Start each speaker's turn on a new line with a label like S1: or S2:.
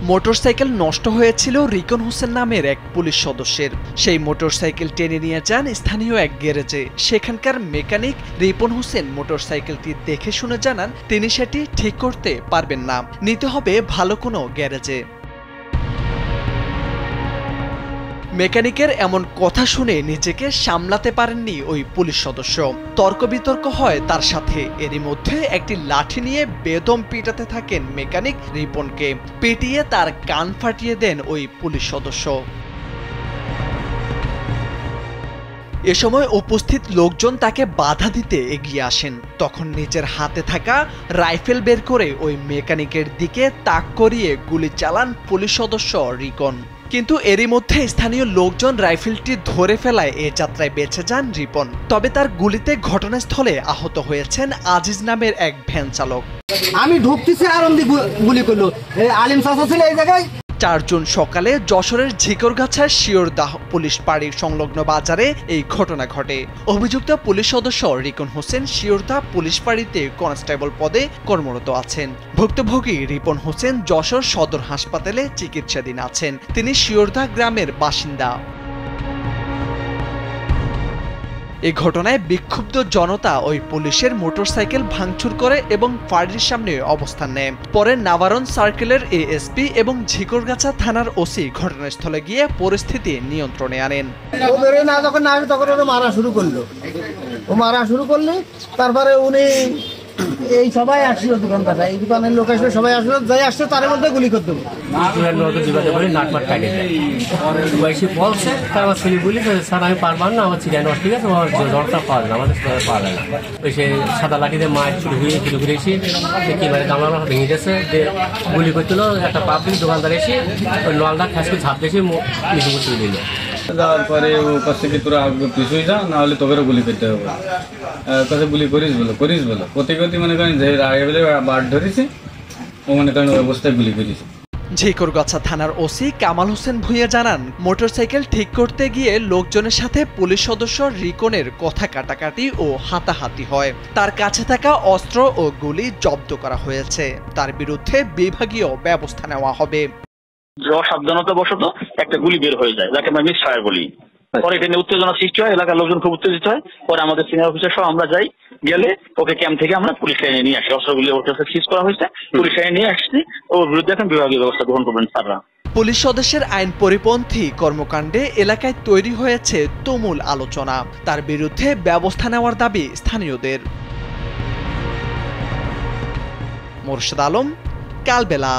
S1: Motorcycle নষ্ট হয়েছিল রিকন হোসেন নামের এক পুলিশ সদস্যের। সেই মোটরসাইকেল টেনে নিয়ে যান স্থানীয় এক গ্যারেজে। সেখানকার মেকানিক রিপন হোসেন মোটরসাইকেলটি দেখে শুনে জানান তিনি সেটি ঠিক করতে পারবেন না, নিতে হবে ভালো কোনো গ্যারেজে। মেকানিকের এমন কথা শুনে নিজেকে সামলাতে পারেননি ওই পুলিশ সদস্য। তর্ক বিতর্ক হয় তার সাথে। এরই মধ্যে একটি লাঠি নিয়ে বেদম পিটাতে থাকেন মেকানিক রিপনকে। পিটিয়ে তার কান ফাটিয়ে দেন ওই পুলিশ সদস্য। এ সময় উপস্থিত লোকজন তাকে বাধা দিতে এগিয়ে আসেন। তখন নিজের হাতে থাকা রাইফেল বের করে ওই মেকানিকের দিকে তাক করিয়ে গুলি চালান পুলিশ সদস্য রিকন। কিন্তু এরই মধ্যে স্থানীয় লোকজন রাইফেলটি ধরে ফেলায় এ যাত্রায় বেঁচে যান রিপন। তবে তার গুলিতে ঘটনাস্থলে আহত হয়েছেন আজিজ নামের এক ভ্যান চালক।
S2: আমি ঢুকতেছি আর গুলি করলো। আলিম চাচা ছিল এই জায়গায়।
S1: ৪ জুন সকালে যশোরের ঝিকরগাছার শিওরদাহ পুলিশ পাড়ির সংলগ্ন বাজারে এই ঘটনা ঘটে। অভিযুক্ত পুলিশ সদস্য রিকন হোসেন শিওরদাহ পুলিশ পাড়িতে কনস্টেবল পদে কর্মরত আছেন। ভুক্তভোগী রিপন হোসেন যশোর সদর হাসপাতালে চিকিৎসাধীন আছেন। তিনি শিওরদাহ গ্রামের বাসিন্দা। এই ঘটনায় বিক্ষুব্ধ জনতা ওই পুলিশের মোটরসাইকেল ভাঙচুর করে এবং ফাঁড়ির সামনে অবস্থান নেয়। পরে নাভারন সার্কেলের এএসপি এবং ঝিকরগাছা থানার ওসি ঘটনাস্থলে গিয়ে পরিস্থিতি নিয়ন্ত্রণে আনেন।
S2: তখন মারা শুরু করলো। ও মারা শুরু করলে তারপরে উনি এই সবাই আসলো দোকানদার, এই দোকানের লোক আসলে সবাই আসলো, যাই আসলো তার মধ্যে গুলি করতে বলছে।
S3: স্যার আমি পারবার না, আমার চিড়িয়া নষ্ট, ঠিক আছে, আমার জ্বরটা পারে না, আমাদের পারে না। ওই সে সাদা লাঠিতে মাছ শুরু ঘুরেছি, একেবারে গামলা ভেঙে গেছে, যে গুলি করছিল একটা পাবলিক দোকানদার এসে ওই নলটা খাসকে ঝাঁপ দিয়েছে, মিশু করে তুলে দিল।
S4: যাওয়ার পরে ও কাছ থেকে তোরা পিছুই যা, না হলে তোকেরও গুলি করতে হবে। কাছে গুলি করিস বলো প্রতি মনে করেন যে আগে বলে বাট ধরেছি, ও মনে করেন ওই অবস্থায় গুলি করেছে।
S1: ঝিকরগাছা থানার ওসি কামাল হোসেন ভূঁইয়া জানান, মোটরসাইকেল ঠিক করতে গিয়ে লোকজনের সাথে পুলিশ সদস্য রিকনের কথা কাটাকাটি ও হাতাহাতি হয়। তার কাছে থাকা অস্ত্র ও গুলি জব্দ করা হয়েছে। তার বিরুদ্ধে বিভাগীয় ব্যবস্থা নেওয়া হবে।
S5: অসাবধানতা বশত একটা গুলি বের হয়ে যায়, যাকে আমরা মিস ফায়ার বলি। পরে এখানে উত্তেজনা সৃষ্টি হয়, এলাকার লোকজন খুব উত্তেজিত হয়। পরে আমাদের সিনিয়র অফিসার সহ আমরা যাই, গেলে ওকে ক্যাম্প থেকে আমরা পুলিশ লাইনে নিয়ে আসি। অস্ত্রগুলি ওর কাছে সিজ করা হয়েছে, পুলিশ লাইনে নিয়ে আসছি। ওর বিরুদ্ধে এখন বিভাগীয় ব্যবস্থা গ্রহণ করবেন স্যাররা।
S1: পুলিশ সদস্যের আইন পরিপন্থী কর্মকাণ্ডে এলাকায় তৈরি হয়েছে তুমুল আলোচনা। তার বিরুদ্ধে ব্যবস্থা নেওয়ার দাবি স্থানীয়দের। মোরশেদ আলম, কালবেলা।